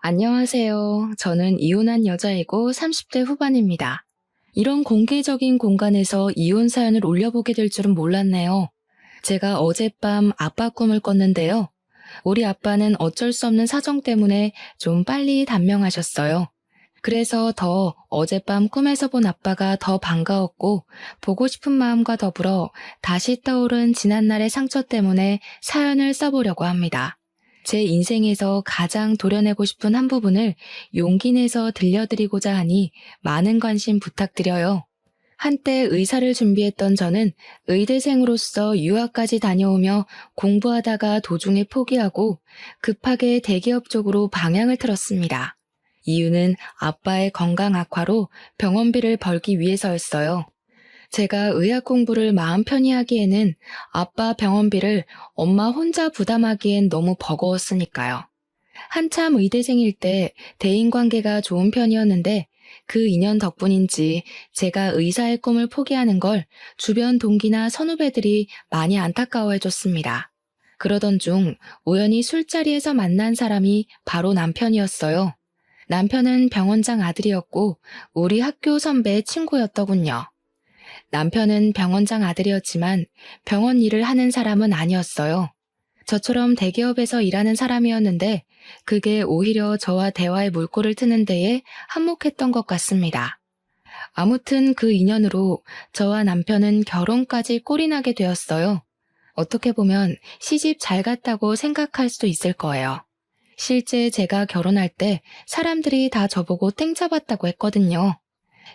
안녕하세요. 저는 이혼한 여자이고 30대 후반입니다. 이런 공개적인 공간에서 이혼 사연을 올려보게 될 줄은 몰랐네요. 제가 어젯밤 아빠 꿈을 꿨는데요. 우리 아빠는 어쩔 수 없는 사정 때문에 좀 빨리 단명하셨어요. 그래서 더 어젯밤 꿈에서 본 아빠가 더 반가웠고 보고 싶은 마음과 더불어 다시 떠오른 지난날의 상처 때문에 사연을 써보려고 합니다. 제 인생에서 가장 도려내고 싶은 한 부분을 용기 내서 들려드리고자 하니 많은 관심 부탁드려요. 한때 의사를 준비했던 저는 의대생으로서 유학까지 다녀오며 공부하다가 도중에 포기하고 급하게 대기업 쪽으로 방향을 틀었습니다. 이유는 아빠의 건강 악화로 병원비를 벌기 위해서였어요. 제가 의학 공부를 마음 편히 하기에는 아빠 병원비를 엄마 혼자 부담하기엔 너무 버거웠으니까요. 한참 의대생일 때 대인관계가 좋은 편이었는데 그 인연 덕분인지 제가 의사의 꿈을 포기하는 걸 주변 동기나 선후배들이 많이 안타까워해줬습니다. 그러던 중 우연히 술자리에서 만난 사람이 바로 남편이었어요. 남편은 병원장 아들이었고 우리 학교 선배 친구였더군요. 남편은 병원장 아들이었지만 병원 일을 하는 사람은 아니었어요. 저처럼 대기업에서 일하는 사람이었는데 그게 오히려 저와 대화의 물꼬를 트는 데에 한몫했던 것 같습니다. 아무튼 그 인연으로 저와 남편은 결혼까지 꼴이 나게 되었어요. 어떻게 보면 시집 잘 갔다고 생각할 수도 있을 거예요. 실제 제가 결혼할 때 사람들이 다 저보고 땡 잡았다고 했거든요.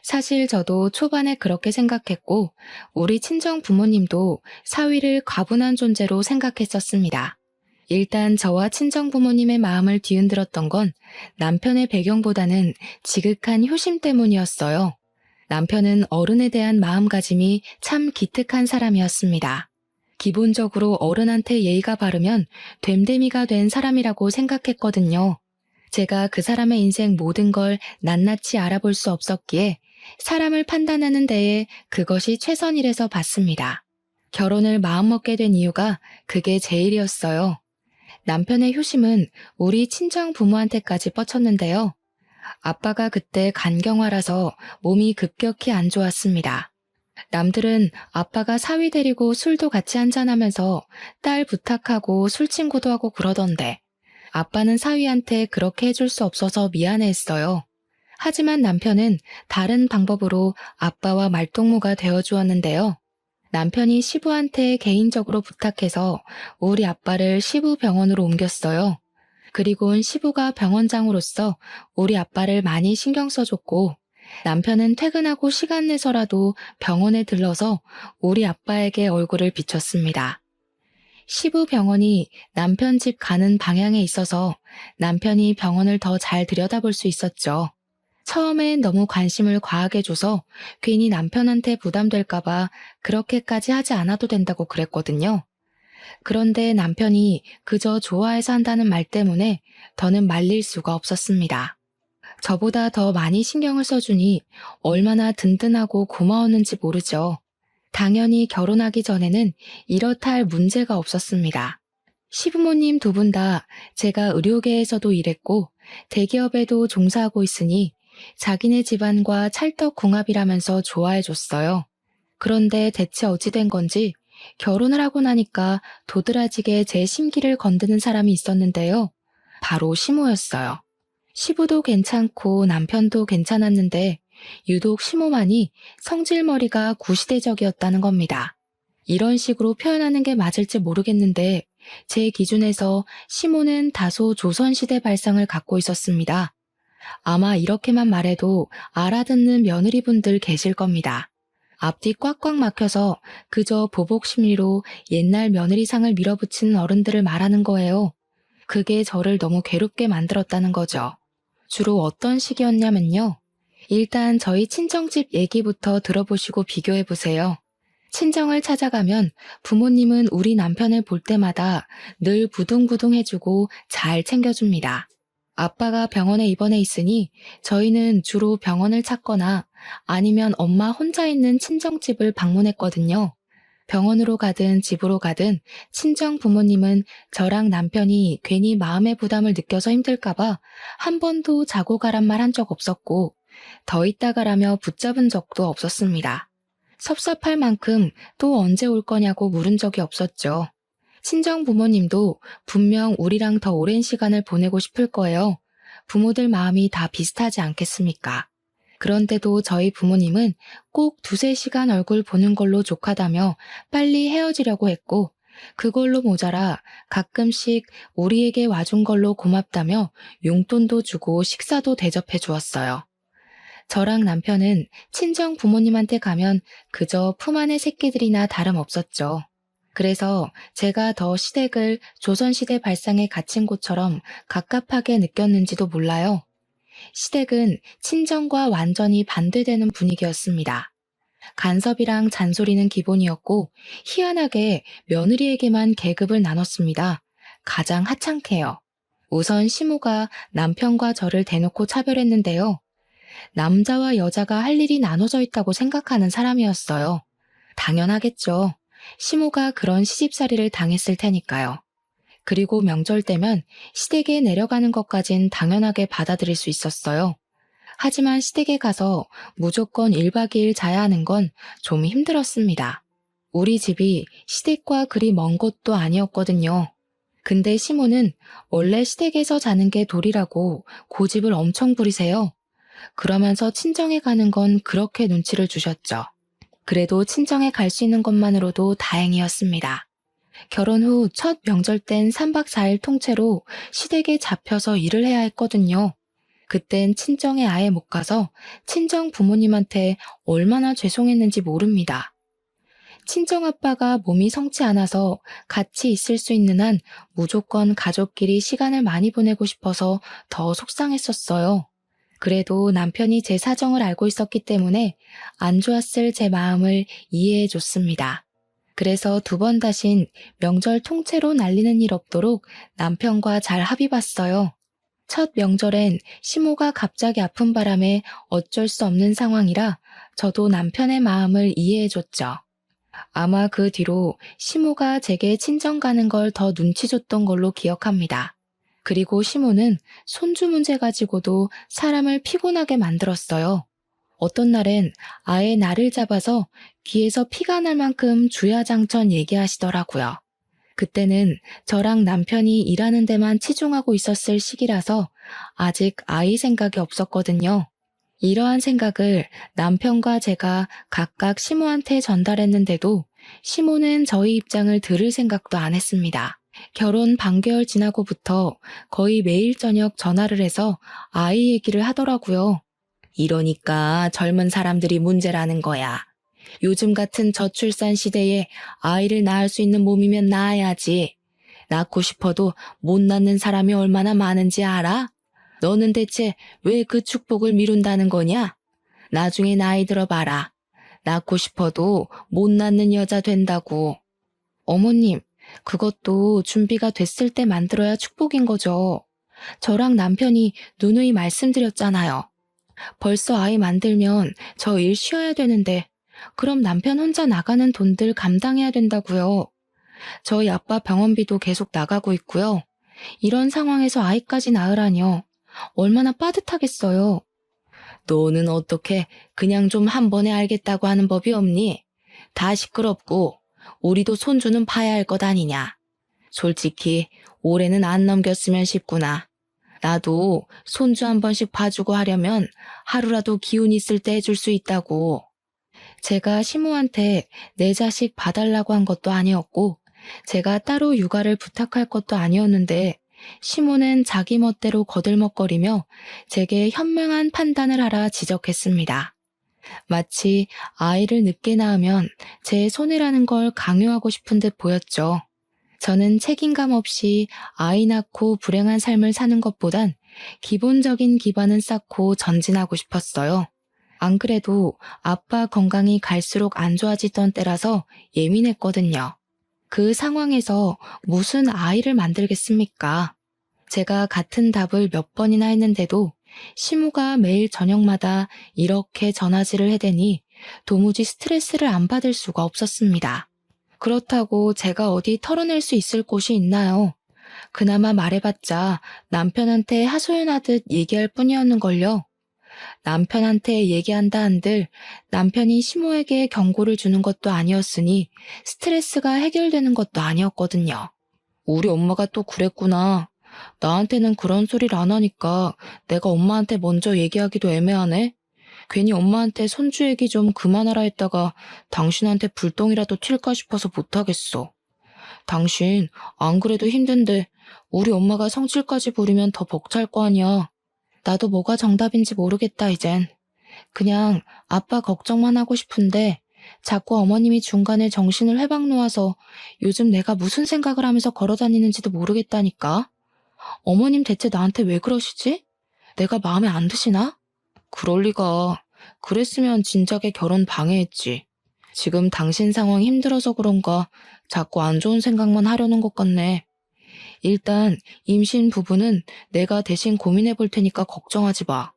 사실 저도 초반에 그렇게 생각했고 우리 친정 부모님도 사위를 과분한 존재로 생각했었습니다. 일단 저와 친정 부모님의 마음을 뒤흔들었던 건 남편의 배경보다는 지극한 효심 때문이었어요. 남편은 어른에 대한 마음가짐이 참 기특한 사람이었습니다. 기본적으로 어른한테 예의가 바르면 됨됨이가 된 사람이라고 생각했거든요. 제가 그 사람의 인생 모든 걸 낱낱이 알아볼 수 없었기에 사람을 판단하는 데에 그것이 최선이라서 봤습니다. 결혼을 마음먹게 된 이유가 그게 제일이었어요. 남편의 효심은 우리 친정 부모한테까지 뻗쳤는데요. 아빠가 그때 간경화라서 몸이 급격히 안 좋았습니다. 남들은 아빠가 사위 데리고 술도 같이 한잔하면서 딸 부탁하고 술친구도 하고 그러던데 아빠는 사위한테 그렇게 해줄 수 없어서 미안해했어요. 하지만 남편은 다른 방법으로 아빠와 말동무가 되어주었는데요. 남편이 시부한테 개인적으로 부탁해서 우리 아빠를 시부 병원으로 옮겼어요. 그리고는 시부가 병원장으로서 우리 아빠를 많이 신경 써줬고 남편은 퇴근하고 시간 내서라도 병원에 들러서 우리 아빠에게 얼굴을 비췄습니다. 시부 병원이 남편 집 가는 방향에 있어서 남편이 병원을 더 잘 들여다볼 수 있었죠. 처음엔 너무 관심을 과하게 줘서 괜히 남편한테 부담될까봐 그렇게까지 하지 않아도 된다고 그랬거든요. 그런데 남편이 그저 좋아해서 한다는 말 때문에 더는 말릴 수가 없었습니다. 저보다 더 많이 신경을 써주니 얼마나 든든하고 고마웠는지 모르죠. 당연히 결혼하기 전에는 이렇다 할 문제가 없었습니다. 시부모님 두 분 다 제가 의료계에서도 일했고 대기업에도 종사하고 있으니 자기네 집안과 찰떡궁합이라면서 좋아해줬어요. 그런데 대체 어찌 된 건지 결혼을 하고 나니까 도드라지게 제 심기를 건드는 사람이 있었는데요. 바로 시모였어요. 시부도 괜찮고 남편도 괜찮았는데 유독 시모만이 성질머리가 구시대적이었다는 겁니다. 이런 식으로 표현하는 게 맞을지 모르겠는데 제 기준에서 시모는 다소 조선시대 발상을 갖고 있었습니다. 아마 이렇게만 말해도 알아듣는 며느리분들 계실 겁니다. 앞뒤 꽉꽉 막혀서 그저 보복심리로 옛날 며느리상을 밀어붙이는 어른들을 말하는 거예요. 그게 저를 너무 괴롭게 만들었다는 거죠. 주로 어떤 식이었냐면요. 일단 저희 친정집 얘기부터 들어보시고 비교해보세요. 친정을 찾아가면 부모님은 우리 남편을 볼 때마다 늘 부둥부둥해주고 잘 챙겨줍니다. 아빠가 병원에 입원해 있으니 저희는 주로 병원을 찾거나 아니면 엄마 혼자 있는 친정집을 방문했거든요. 병원으로 가든 집으로 가든 친정 부모님은 저랑 남편이 괜히 마음의 부담을 느껴서 힘들까봐 한 번도 자고 가란 말 한 적 없었고 더 있다 가라며 붙잡은 적도 없었습니다. 섭섭할 만큼 또 언제 올 거냐고 물은 적이 없었죠. 친정 부모님도 분명 우리랑 더 오랜 시간을 보내고 싶을 거예요. 부모들 마음이 다 비슷하지 않겠습니까? 그런데도 저희 부모님은 꼭 두세 시간 얼굴 보는 걸로 족하다며 빨리 헤어지려고 했고, 그걸로 모자라 가끔씩 우리에게 와준 걸로 고맙다며 용돈도 주고 식사도 대접해 주었어요. 저랑 남편은 친정 부모님한테 가면 그저 품 안의 새끼들이나 다름없었죠. 그래서 제가 더 시댁을 조선시대 발상에 갇힌 곳처럼 갑갑하게 느꼈는지도 몰라요. 시댁은 친정과 완전히 반대되는 분위기였습니다. 간섭이랑 잔소리는 기본이었고 희한하게 며느리에게만 계급을 나눴습니다. 가장 하찮게요. 우선 시모가 남편과 저를 대놓고 차별했는데요. 남자와 여자가 할 일이 나눠져 있다고 생각하는 사람이었어요. 당연하겠죠. 시모가 그런 시집살이를 당했을 테니까요. 그리고 명절 때면 시댁에 내려가는 것까진 당연하게 받아들일 수 있었어요. 하지만 시댁에 가서 무조건 1박 2일 자야 하는 건 좀 힘들었습니다. 우리 집이 시댁과 그리 먼 곳도 아니었거든요. 근데 시모는 원래 시댁에서 자는 게 도리라고 고집을 엄청 부리세요. 그러면서 친정에 가는 건 그렇게 눈치를 주셨죠. 그래도 친정에 갈 수 있는 것만으로도 다행이었습니다. 결혼 후 첫 명절 땐 3박 4일 통째로 시댁에 잡혀서 일을 해야 했거든요. 그땐 친정에 아예 못 가서 친정 부모님한테 얼마나 죄송했는지 모릅니다. 친정 아빠가 몸이 성치 않아서 같이 있을 수 있는 한 무조건 가족끼리 시간을 많이 보내고 싶어서 더 속상했었어요. 그래도 남편이 제 사정을 알고 있었기 때문에 안 좋았을 제 마음을 이해해 줬습니다. 그래서 두 번 다신 명절 통째로 날리는 일 없도록 남편과 잘 합의 봤어요. 첫 명절엔 시모가 갑자기 아픈 바람에 어쩔 수 없는 상황이라 저도 남편의 마음을 이해해 줬죠. 아마 그 뒤로 시모가 제게 친정 가는 걸 더 눈치 줬던 걸로 기억합니다. 그리고 시모는 손주 문제 가지고도 사람을 피곤하게 만들었어요. 어떤 날엔 아예 나를 잡아서 귀에서 피가 날 만큼 주야장천 얘기하시더라고요. 그때는 저랑 남편이 일하는 데만 치중하고 있었을 시기라서 아직 아이 생각이 없었거든요. 이러한 생각을 남편과 제가 각각 시모한테 전달했는데도 시모는 저희 입장을 들을 생각도 안 했습니다. 결혼 반개월 지나고부터 거의 매일 저녁 전화를 해서 아이 얘기를 하더라고요. 이러니까 젊은 사람들이 문제라는 거야. 요즘 같은 저출산 시대에 아이를 낳을 수 있는 몸이면 낳아야지. 낳고 싶어도 못 낳는 사람이 얼마나 많은지 알아? 너는 대체 왜 그 축복을 미룬다는 거냐? 나중에 나이 들어봐라. 낳고 싶어도 못 낳는 여자 된다고. 어머님, 그것도 준비가 됐을 때 만들어야 축복인 거죠. 저랑 남편이 누누이 말씀드렸잖아요. 벌써 아이 만들면 저 일 쉬어야 되는데 그럼 남편 혼자 나가는 돈들 감당해야 된다고요. 저희 아빠 병원비도 계속 나가고 있고요. 이런 상황에서 아이까지 낳으라뇨. 얼마나 빠듯하겠어요. 너는 어떻게 그냥 좀 한 번에 알겠다고 하는 법이 없니? 다 시끄럽고 우리도 손주는 봐야 할 것 아니냐. 솔직히 올해는 안 넘겼으면 싶구나. 나도 손주 한 번씩 봐주고 하려면 하루라도 기운 있을 때 해줄 수 있다고. 제가 시모한테 내 자식 봐달라고 한 것도 아니었고 제가 따로 육아를 부탁할 것도 아니었는데 시모는 자기 멋대로 거들먹거리며 제게 현명한 판단을 하라 지적했습니다. 마치 아이를 늦게 낳으면 제 손해라는 걸 강요하고 싶은 듯 보였죠. 저는 책임감 없이 아이 낳고 불행한 삶을 사는 것보단 기본적인 기반은 쌓고 전진하고 싶었어요. 안 그래도 아빠 건강이 갈수록 안 좋아지던 때라서 예민했거든요. 그 상황에서 무슨 아이를 만들겠습니까? 제가 같은 답을 몇 번이나 했는데도 시무가 매일 저녁마다 이렇게 전화질을 해대니 도무지 스트레스를 안 받을 수가 없었습니다. 그렇다고 제가 어디 털어낼 수 있을 곳이 있나요? 그나마 말해봤자 남편한테 하소연하듯 얘기할 뿐이었는걸요. 남편한테 얘기한다 한들 남편이 시모에게 경고를 주는 것도 아니었으니 스트레스가 해결되는 것도 아니었거든요. 우리 엄마가 또 그랬구나. 나한테는 그런 소리를 안 하니까 내가 엄마한테 먼저 얘기하기도 애매하네. 괜히 엄마한테 손주 얘기 좀 그만하라 했다가 당신한테 불똥이라도 튈까 싶어서 못하겠어. 당신 안 그래도 힘든데 우리 엄마가 성질까지 부리면 더 벅찰 거 아니야. 나도 뭐가 정답인지 모르겠다 이젠. 그냥 아빠 걱정만 하고 싶은데 자꾸 어머님이 중간에 정신을 회방 놓아서 요즘 내가 무슨 생각을 하면서 걸어다니는지도 모르겠다니까. 어머님 대체 나한테 왜 그러시지? 내가 마음에 안 드시나? 그럴 리가. 그랬으면 진작에 결혼 방해했지. 지금 당신 상황이 힘들어서 그런가 자꾸 안 좋은 생각만 하려는 것 같네. 일단 임신 부부는 내가 대신 고민해 볼 테니까 걱정하지 마.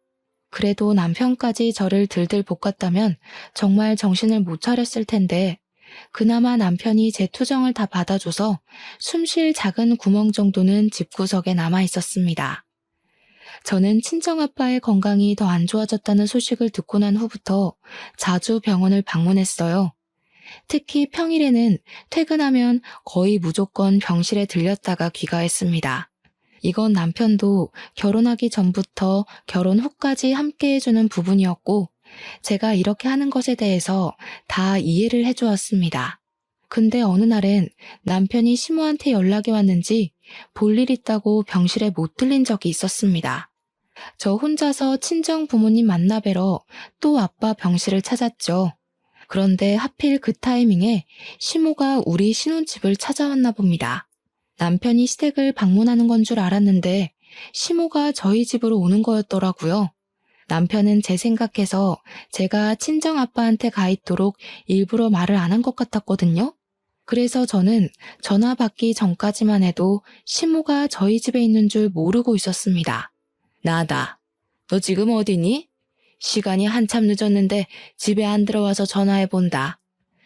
그래도 남편까지 저를 들들 볶았다면 정말 정신을 못 차렸을 텐데 그나마 남편이 제 투정을 다 받아줘서 숨쉴 작은 구멍 정도는 집구석에 남아 있었습니다. 저는 친정아빠의 건강이 더 안 좋아졌다는 소식을 듣고 난 후부터 자주 병원을 방문했어요. 특히 평일에는 퇴근하면 거의 무조건 병실에 들렸다가 귀가했습니다. 이건 남편도 결혼하기 전부터 결혼 후까지 함께 해주는 부분이었고 제가 이렇게 하는 것에 대해서 다 이해를 해주었습니다. 근데 어느 날엔 남편이 시모한테 연락이 왔는지 볼일 있다고 병실에 못 들린 적이 있었습니다. 저 혼자서 친정 부모님 만나 뵈러 또 아빠 병실을 찾았죠. 그런데 하필 그 타이밍에 시모가 우리 신혼집을 찾아왔나 봅니다. 남편이 시댁을 방문하는 건 줄 알았는데 시모가 저희 집으로 오는 거였더라고요. 남편은 제 생각해서 제가 친정 아빠한테 가 있도록 일부러 말을 안 한 것 같았거든요. 그래서 저는 전화 받기 전까지만 해도 시모가 저희 집에 있는 줄 모르고 있었습니다. 나다. 너 지금 어디니? 시간이 한참 늦었는데 집에 안 들어와서 전화해본다.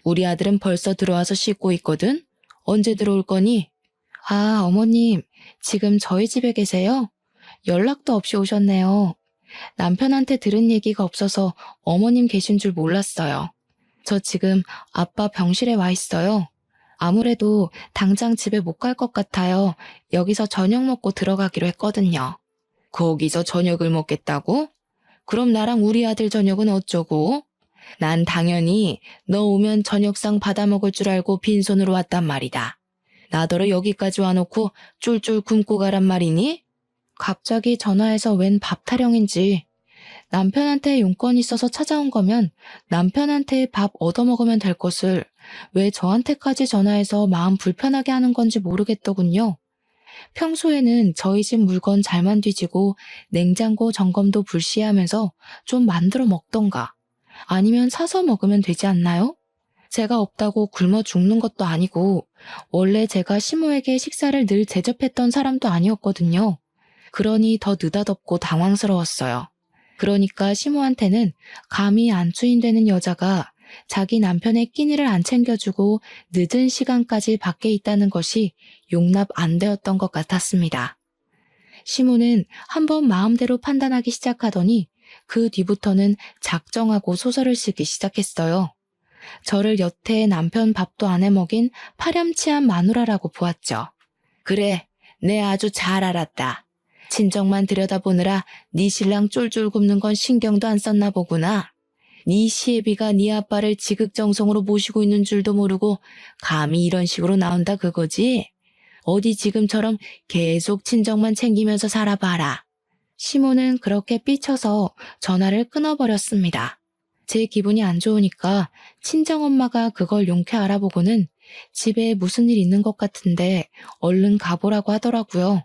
우리 아들은 벌써 들어와서 씻고 있거든? 언제 들어올 거니? 아, 어머님, 지금 저희 집에 계세요? 연락도 없이 오셨네요. 남편한테 들은 얘기가 없어서 어머님 계신 줄 몰랐어요. 저 지금 아빠 병실에 와 있어요. 아무래도 당장 집에 못 갈 것 같아요. 여기서 저녁 먹고 들어가기로 했거든요. 거기서 저녁을 먹겠다고? 그럼 나랑 우리 아들 저녁은 어쩌고? 난 당연히 너 오면 저녁상 받아 먹을 줄 알고 빈손으로 왔단 말이다. 나더러 여기까지 와놓고 쫄쫄 굶고 가란 말이니? 갑자기 전화해서 웬 밥 타령인지. 남편한테 용건이 있어서 찾아온 거면 남편한테 밥 얻어먹으면 될 것을 왜 저한테까지 전화해서 마음 불편하게 하는 건지 모르겠더군요. 평소에는 저희 집 물건 잘만 뒤지고 냉장고 점검도 불시하면서 좀 만들어 먹던가 아니면 사서 먹으면 되지 않나요? 제가 없다고 굶어 죽는 것도 아니고 원래 제가 시모에게 식사를 늘 대접했던 사람도 아니었거든요. 그러니 더 느닷없고 당황스러웠어요. 그러니까 시모한테는 감히 안추인되는 여자가 자기 남편의 끼니를 안 챙겨주고 늦은 시간까지 밖에 있다는 것이 용납 안 되었던 것 같았습니다. 시모는 한번 마음대로 판단하기 시작하더니 그 뒤부터는 작정하고 소설을 쓰기 시작했어요. 저를 여태 남편 밥도 안 해먹인 파렴치한 마누라라고 보았죠. 그래, 내 아주 잘 알았다. 친정만 들여다보느라 네 신랑 쫄쫄 굶는 건 신경도 안 썼나 보구나. 네 시애비가 네 아빠를 지극정성으로 모시고 있는 줄도 모르고 감히 이런 식으로 나온다 그거지? 어디 지금처럼 계속 친정만 챙기면서 살아봐라. 시모는 그렇게 삐쳐서 전화를 끊어버렸습니다. 제 기분이 안 좋으니까 친정엄마가 그걸 용케 알아보고는 집에 무슨 일 있는 것 같은데 얼른 가보라고 하더라고요.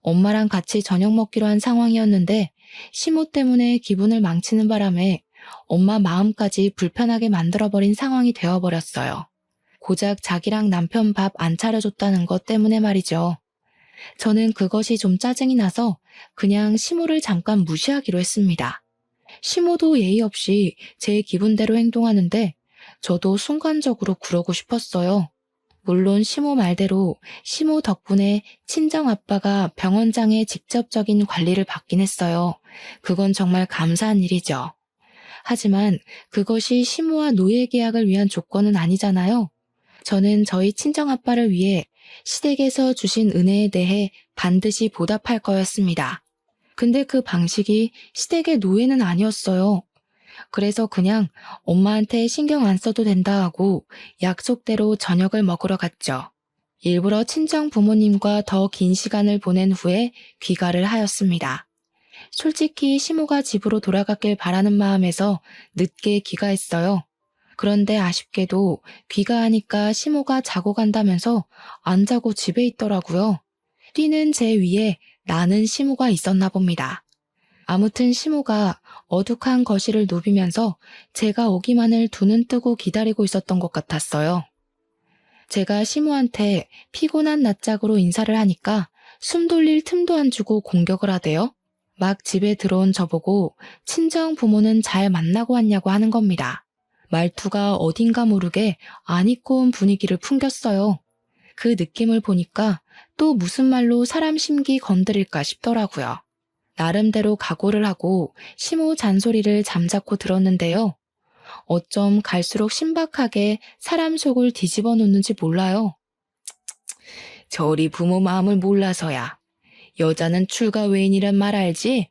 엄마랑 같이 저녁 먹기로 한 상황이었는데 시모 때문에 기분을 망치는 바람에 엄마 마음까지 불편하게 만들어버린 상황이 되어버렸어요. 고작 자기랑 남편 밥 안 차려줬다는 것 때문에 말이죠. 저는 그것이 좀 짜증이 나서 그냥 시모를 잠깐 무시하기로 했습니다. 시모도 예의 없이 제 기분대로 행동하는데 저도 순간적으로 그러고 싶었어요. 물론 시모 말대로 시모 덕분에 친정아빠가 병원장의 직접적인 관리를 받긴 했어요. 그건 정말 감사한 일이죠. 하지만 그것이 시모와 노예 계약을 위한 조건은 아니잖아요. 저는 저희 친정아빠를 위해 시댁에서 주신 은혜에 대해 반드시 보답할 거였습니다. 근데 그 방식이 시댁의 노예는 아니었어요. 그래서 그냥 엄마한테 신경 안 써도 된다 하고 약속대로 저녁을 먹으러 갔죠. 일부러 친정 부모님과 더 긴 시간을 보낸 후에 귀가를 하였습니다. 솔직히 시모가 집으로 돌아갔길 바라는 마음에서 늦게 귀가했어요. 그런데 아쉽게도 귀가하니까 시모가 자고 간다면서 안 자고 집에 있더라고요. 뛰는 제 위에 나는 시모가 있었나 봅니다. 아무튼 시모가 어둑한 거실을 누비면서 제가 오기만을 두 눈 뜨고 기다리고 있었던 것 같았어요. 제가 시모한테 피곤한 낯짝으로 인사를 하니까 숨 돌릴 틈도 안 주고 공격을 하대요. 막 집에 들어온 저보고 친정 부모는 잘 만나고 왔냐고 하는 겁니다. 말투가 어딘가 모르게 안 입고 온 분위기를 풍겼어요. 그 느낌을 보니까 또 무슨 말로 사람 심기 건드릴까 싶더라고요. 나름대로 각오를 하고 시모 잔소리를 잠자코 들었는데요. 어쩜 갈수록 신박하게 사람 속을 뒤집어 놓는지 몰라요. 저리 부모 마음을 몰라서야. 여자는 출가 외인이란 말 알지?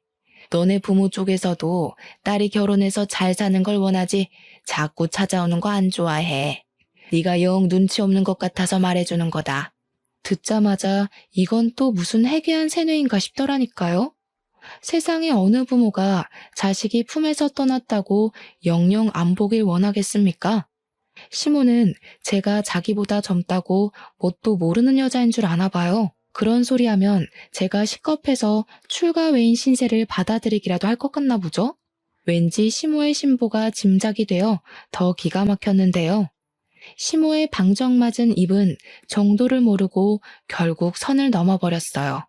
너네 부모 쪽에서도 딸이 결혼해서 잘 사는 걸 원하지 자꾸 찾아오는 거 안 좋아해. 네가 영 눈치 없는 것 같아서 말해주는 거다. 듣자마자 이건 또 무슨 해괴한 세뇌인가 싶더라니까요. 세상에 어느 부모가 자식이 품에서 떠났다고 영영 안 보길 원하겠습니까? 시모는 제가 자기보다 젊다고 뭣도 모르는 여자인 줄 아나 봐요. 그런 소리 하면 제가 식겁해서 출가 외인 신세를 받아들이기라도 할 것 같나 보죠? 왠지 시모의 신보가 짐작이 되어 더 기가 막혔는데요. 시모의 방정맞은 입은 정도를 모르고 결국 선을 넘어버렸어요.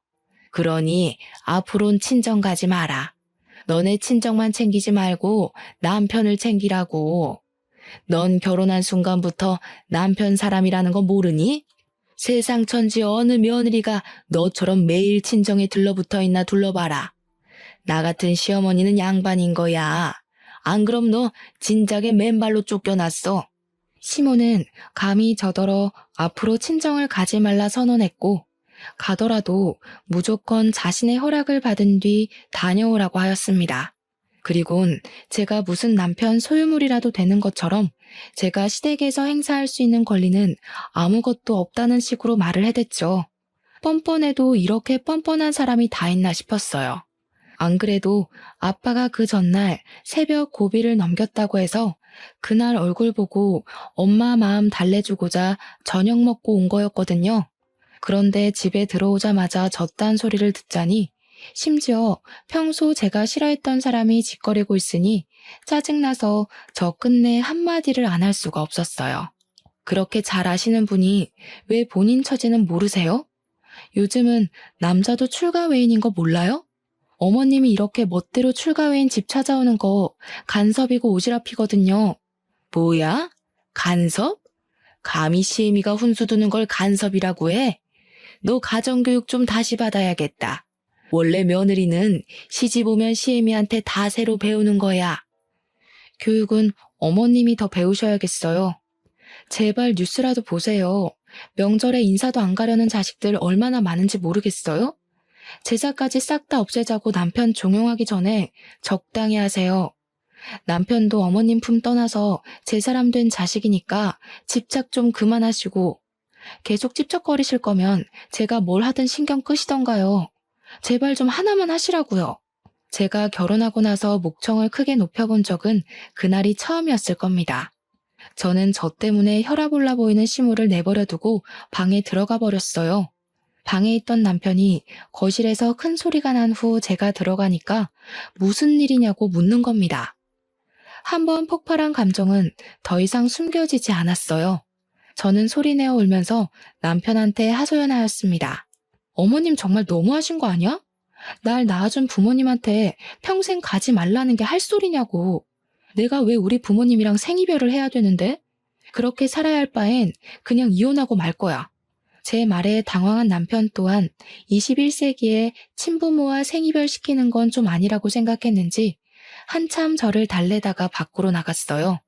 그러니 앞으론 친정 가지 마라. 너네 친정만 챙기지 말고 남편을 챙기라고. 넌 결혼한 순간부터 남편 사람이라는 거 모르니? 세상 천지 어느 며느리가 너처럼 매일 친정에 들러붙어 있나 둘러봐라. 나 같은 시어머니는 양반인 거야. 안 그럼 너 진작에 맨발로 쫓겨났어. 시모는 감히 저더러 앞으로 친정을 가지 말라 선언했고 가더라도 무조건 자신의 허락을 받은 뒤 다녀오라고 하였습니다. 그리곤 제가 무슨 남편 소유물이라도 되는 것처럼 제가 시댁에서 행사할 수 있는 권리는 아무것도 없다는 식으로 말을 해댔죠. 뻔뻔해도 이렇게 뻔뻔한 사람이 다 있나 싶었어요. 안 그래도 아빠가 그 전날 새벽 고비를 넘겼다고 해서 그날 얼굴 보고 엄마 마음 달래주고자 저녁 먹고 온 거였거든요. 그런데 집에 들어오자마자 저딴 소리를 듣자니 심지어 평소 제가 싫어했던 사람이 짓거리고 있으니 짜증나서 저 끝내 한마디를 안 할 수가 없었어요. 그렇게 잘 아시는 분이 왜 본인 처지는 모르세요? 요즘은 남자도 출가 외인인 거 몰라요? 어머님이 이렇게 멋대로 출가 외인 집 찾아오는 거 간섭이고 오지랖이거든요. 뭐야? 간섭? 감히 시애미가 훈수 두는 걸 간섭이라고 해? 너 가정교육 좀 다시 받아야겠다. 원래 며느리는 시집 오면 시애미한테 다 새로 배우는 거야. 교육은 어머님이 더 배우셔야겠어요. 제발 뉴스라도 보세요. 명절에 인사도 안 가려는 자식들 얼마나 많은지 모르겠어요? 제사까지 싹 다 없애자고 남편 종용하기 전에 적당히 하세요. 남편도 어머님 품 떠나서 제 사람 된 자식이니까 집착 좀 그만하시고 계속 찝쩍거리실 거면 제가 뭘 하든 신경 끄시던가요. 제발 좀 하나만 하시라고요. 제가 결혼하고 나서 목청을 크게 높여본 적은 그날이 처음이었을 겁니다. 저는 저 때문에 혈압 올라 보이는 시무를 내버려 두고 방에 들어가 버렸어요. 방에 있던 남편이 거실에서 큰 소리가 난 후 제가 들어가니까 무슨 일이냐고 묻는 겁니다. 한번 폭발한 감정은 더 이상 숨겨지지 않았어요. 저는 소리내어 울면서 남편한테 하소연하였습니다. 어머님 정말 너무하신 거 아니야? 날 낳아준 부모님한테 평생 가지 말라는 게 할 소리냐고. 내가 왜 우리 부모님이랑 생이별을 해야 되는데? 그렇게 살아야 할 바엔 그냥 이혼하고 말 거야. 제 말에 당황한 남편 또한 21세기에 친부모와 생이별시키는 건 좀 아니라고 생각했는지 한참 저를 달래다가 밖으로 나갔어요.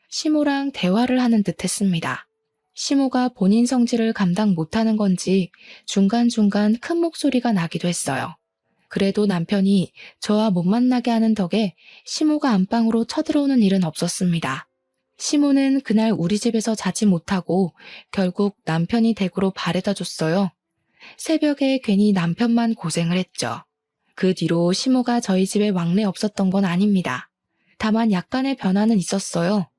시모랑 대화를 하는 듯 했습니다. 시모가 본인 성질을 감당 못하는 건지 중간중간 큰 목소리가 나기도 했어요. 그래도 남편이 저와 못 만나게 하는 덕에 시모가 안방으로 쳐들어오는 일은 없었습니다. 시모는 그날 우리 집에서 자지 못하고 결국 남편이 댁으로 바래다 줬어요. 새벽에 괜히 남편만 고생을 했죠. 그 뒤로 시모가 저희 집에 왕래 없었던 건 아닙니다. 다만 약간의 변화는 있었어요.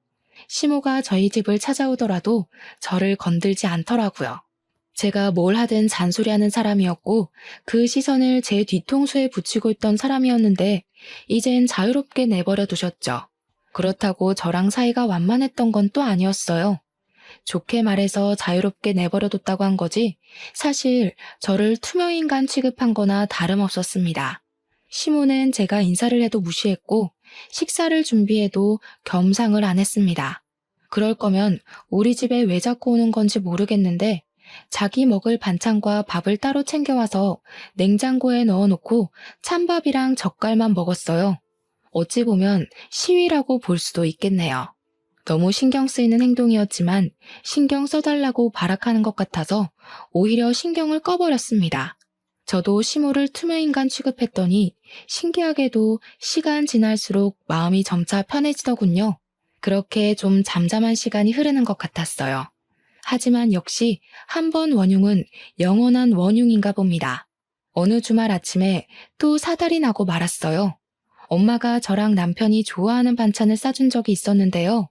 시모가 저희 집을 찾아오더라도 저를 건들지 않더라고요. 제가 뭘 하든 잔소리하는 사람이었고 그 시선을 제 뒤통수에 붙이고 있던 사람이었는데 이젠 자유롭게 내버려 두셨죠. 그렇다고 저랑 사이가 완만했던 건 또 아니었어요. 좋게 말해서 자유롭게 내버려뒀다고 한 거지 사실 저를 투명인간 취급한 거나 다름없었습니다. 시모는 제가 인사를 해도 무시했고 식사를 준비해도 겸상을 안 했습니다. 그럴 거면 우리 집에 왜 자꾸 오는 건지 모르겠는데 자기 먹을 반찬과 밥을 따로 챙겨와서 냉장고에 넣어놓고 찬밥이랑 젓갈만 먹었어요. 어찌 보면 시위라고 볼 수도 있겠네요. 너무 신경 쓰이는 행동이었지만 신경 써달라고 발악하는 것 같아서 오히려 신경을 꺼버렸습니다. 저도 시모를 투명인간 취급했더니 신기하게도 시간 지날수록 마음이 점차 편해지더군요. 그렇게 좀 잠잠한 시간이 흐르는 것 같았어요. 하지만 역시 한 번 원흉은 영원한 원흉인가 봅니다. 어느 주말 아침에 또 사달이 나고 말았어요. 엄마가 저랑 남편이 좋아하는 반찬을 싸준 적이 있었는데요.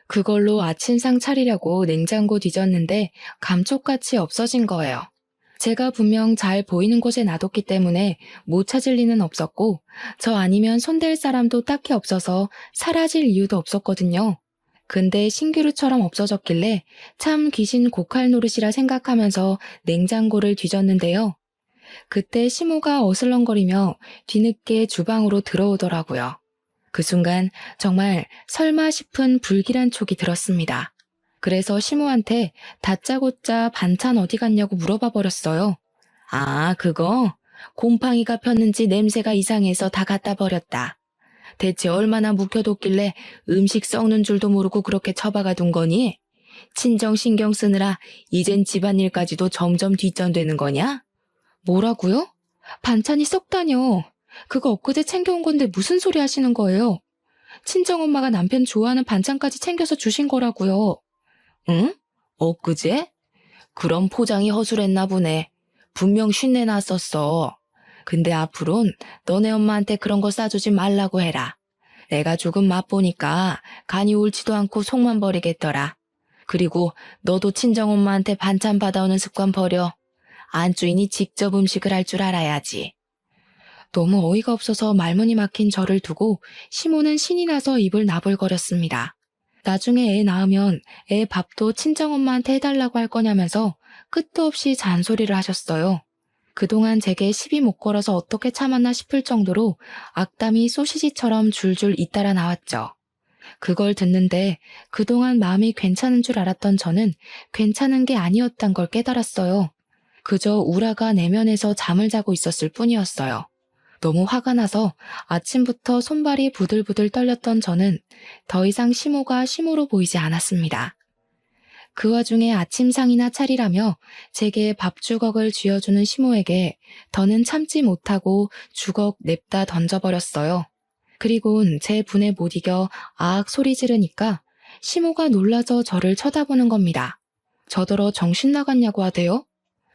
그걸로 아침상 차리려고 냉장고 뒤졌는데 감쪽같이 없어진 거예요. 제가 분명 잘 보이는 곳에 놔뒀기 때문에 못 찾을 리는 없었고 저 아니면 손댈 사람도 딱히 없어서 사라질 이유도 없었거든요. 근데 신기루처럼 없어졌길래 참 귀신 고칼 노릇이라 생각하면서 냉장고를 뒤졌는데요. 그때 시모가 어슬렁거리며 뒤늦게 주방으로 들어오더라고요. 그 순간 정말 설마 싶은 불길한 촉이 들었습니다. 그래서 시모한테 다짜고짜 반찬 어디 갔냐고 물어봐 버렸어요. 아, 그거? 곰팡이가 폈는지 냄새가 이상해서 다 갖다 버렸다. 대체 얼마나 묵혀뒀길래 음식 썩는 줄도 모르고 그렇게 처박아 둔 거니? 친정 신경 쓰느라 이젠 집안일까지도 점점 뒷전되는 거냐? 뭐라고요? 반찬이 썩다뇨. 그거 엊그제 챙겨온 건데 무슨 소리 하시는 거예요? 친정엄마가 남편 좋아하는 반찬까지 챙겨서 주신 거라고요. 응? 엊그제? 그럼 포장이 허술했나 보네. 분명 쉰내 났었어. 근데 앞으론 너네 엄마한테 그런 거 싸주지 말라고 해라. 내가 조금 맛보니까 간이 옳지도 않고 속만 버리겠더라. 그리고 너도 친정엄마한테 반찬 받아오는 습관 버려. 안주인이 직접 음식을 할 줄 알아야지. 너무 어이가 없어서 말문이 막힌 저를 두고 시모는 신이 나서 입을 나불거렸습니다. 나중에 애 낳으면 애 밥도 친정엄마한테 해달라고 할 거냐면서 끝도 없이 잔소리를 하셨어요. 그동안 제게 시비 못 걸어서 어떻게 참았나 싶을 정도로 악담이 소시지처럼 줄줄 잇따라 나왔죠. 그걸 듣는데 그동안 마음이 괜찮은 줄 알았던 저는 괜찮은 게 아니었단 걸 깨달았어요. 그저 우라가 내면에서 잠을 자고 있었을 뿐이었어요. 너무 화가 나서 아침부터 손발이 부들부들 떨렸던 저는 더 이상 시모가 시모로 보이지 않았습니다. 그 와중에 아침상이나 차리라며 제게 밥주걱을 쥐어주는 시모에게 더는 참지 못하고 주걱 냅다 던져버렸어요. 그리곤 제 분에 못 이겨 아악 소리 지르니까 시모가 놀라서 저를 쳐다보는 겁니다. 저더러 정신 나갔냐고 하대요?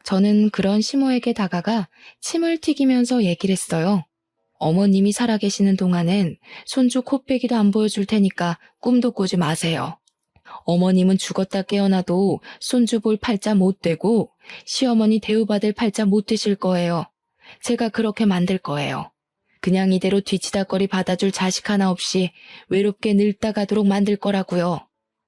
저는 그런 시모에게 다가가 침을 튀기면서 얘기를 했어요. 어머님이 살아계시는 동안엔 손주 코빼기도 안 보여줄 테니까 꿈도 꾸지 마세요. 어머님은 죽었다 깨어나도 손주 볼 팔자 못 되고 시어머니 대우받을 팔자 못 되실 거예요. 제가 그렇게 만들 거예요. 그냥 이대로 뒤치다거리 받아줄 자식 하나 없이 외롭게 늙다 가도록 만들 거라고요.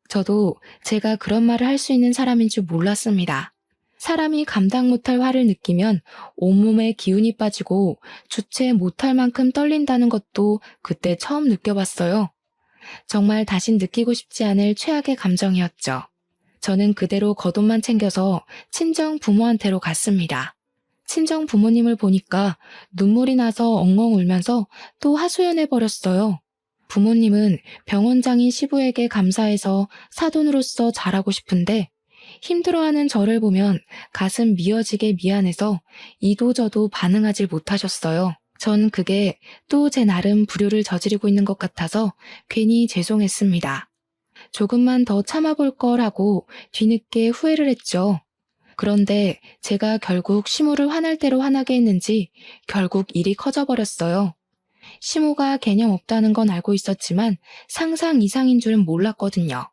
저도 제가 그런 말을 할 수 있는 사람인 줄 몰랐습니다. 사람이 감당 못할 화를 느끼면 온몸에 기운이 빠지고 주체 못할 만큼 떨린다는 것도 그때 처음 느껴봤어요. 정말 다신 느끼고 싶지 않을 최악의 감정이었죠. 저는 그대로 겉옷만 챙겨서 친정 부모한테로 갔습니다. 친정 부모님을 보니까 눈물이 나서 엉엉 울면서 또 하소연해 버렸어요. 부모님은 병원장인 시부에게 감사해서 사돈으로서 잘하고 싶은데 힘들어하는 저를 보면 가슴 미어지게 미안해서 이도저도 반응하지 못하셨어요. 전 그게 또 제 나름 불효를 저지르고 있는 것 같아서 괜히 죄송했습니다. 조금만 더 참아볼 걸 하고 뒤늦게 후회를 했죠. 그런데 제가 결국 시모를 화날 대로 화나게 했는지 결국 일이 커져버렸어요. 시모가 개념 없다는 건 알고 있었지만 상상 이상인 줄은 몰랐거든요.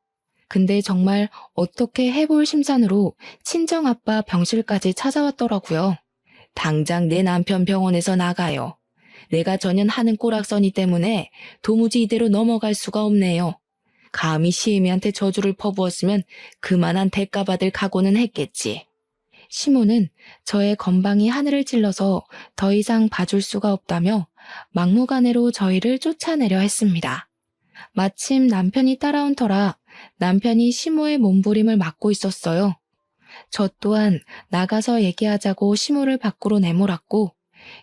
근데 정말 어떻게 해볼 심산으로 친정아빠 병실까지 찾아왔더라고요. 당장 내 남편 병원에서 나가요. 내가 전현하는 꼬락서니 때문에 도무지 이대로 넘어갈 수가 없네요. 감히 시애미한테 저주를 퍼부었으면 그만한 대가 받을 각오는 했겠지. 시모는 저의 건방이 하늘을 찔러서 더 이상 봐줄 수가 없다며 막무가내로 저희를 쫓아내려 했습니다. 마침 남편이 따라온 터라 남편이 시모의 몸부림을 막고 있었어요. 저 또한 나가서 얘기하자고 시모를 밖으로 내몰았고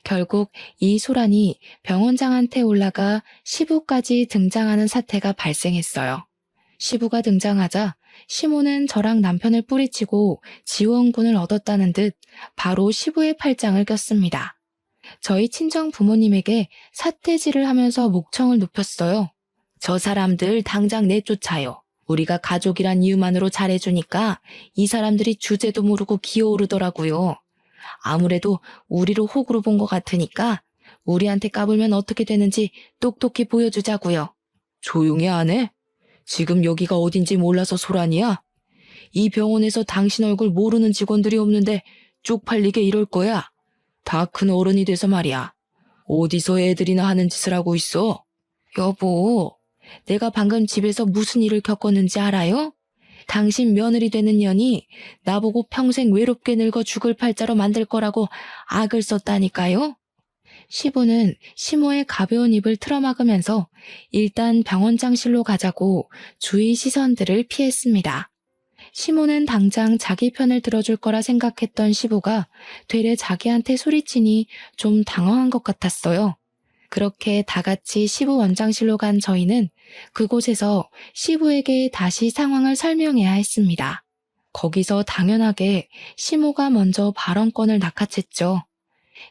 결국 이 소란이 병원장한테 올라가 시부까지 등장하는 사태가 발생했어요. 시부가 등장하자 시모는 저랑 남편을 뿌리치고 지원군을 얻었다는 듯 바로 시부의 팔짱을 꼈습니다. 저희 친정 부모님에게 사태질을 하면서 목청을 높였어요. 저 사람들 당장 내쫓아요. 우리가 가족이란 이유만으로 잘해주니까 이 사람들이 주제도 모르고 기어오르더라고요. 아무래도 우리를 호구로 본 것 같으니까 우리한테 까불면 어떻게 되는지 똑똑히 보여주자고요. 조용히 안 해? 지금 여기가 어딘지 몰라서 소란이야? 이 병원에서 당신 얼굴 모르는 직원들이 없는데 쪽팔리게 이럴 거야. 다 큰 어른이 돼서 말이야. 어디서 애들이나 하는 짓을 하고 있어? 여보, 내가 방금 집에서 무슨 일을 겪었는지 알아요? 당신 며느리 되는 년이 나보고 평생 외롭게 늙어 죽을 팔자로 만들 거라고 악을 썼다니까요? 시부는 시모의 가벼운 입을 틀어막으면서 일단 병원장실로 가자고 주위 시선들을 피했습니다. 시모는 당장 자기 편을 들어줄 거라 생각했던 시부가 되레 자기한테 소리치니 좀 당황한 것 같았어요. 그렇게 다 같이 시부 원장실로 간 저희는 그곳에서 시부에게 다시 상황을 설명해야 했습니다. 거기서 당연하게 시모가 먼저 발언권을 낚아챘죠.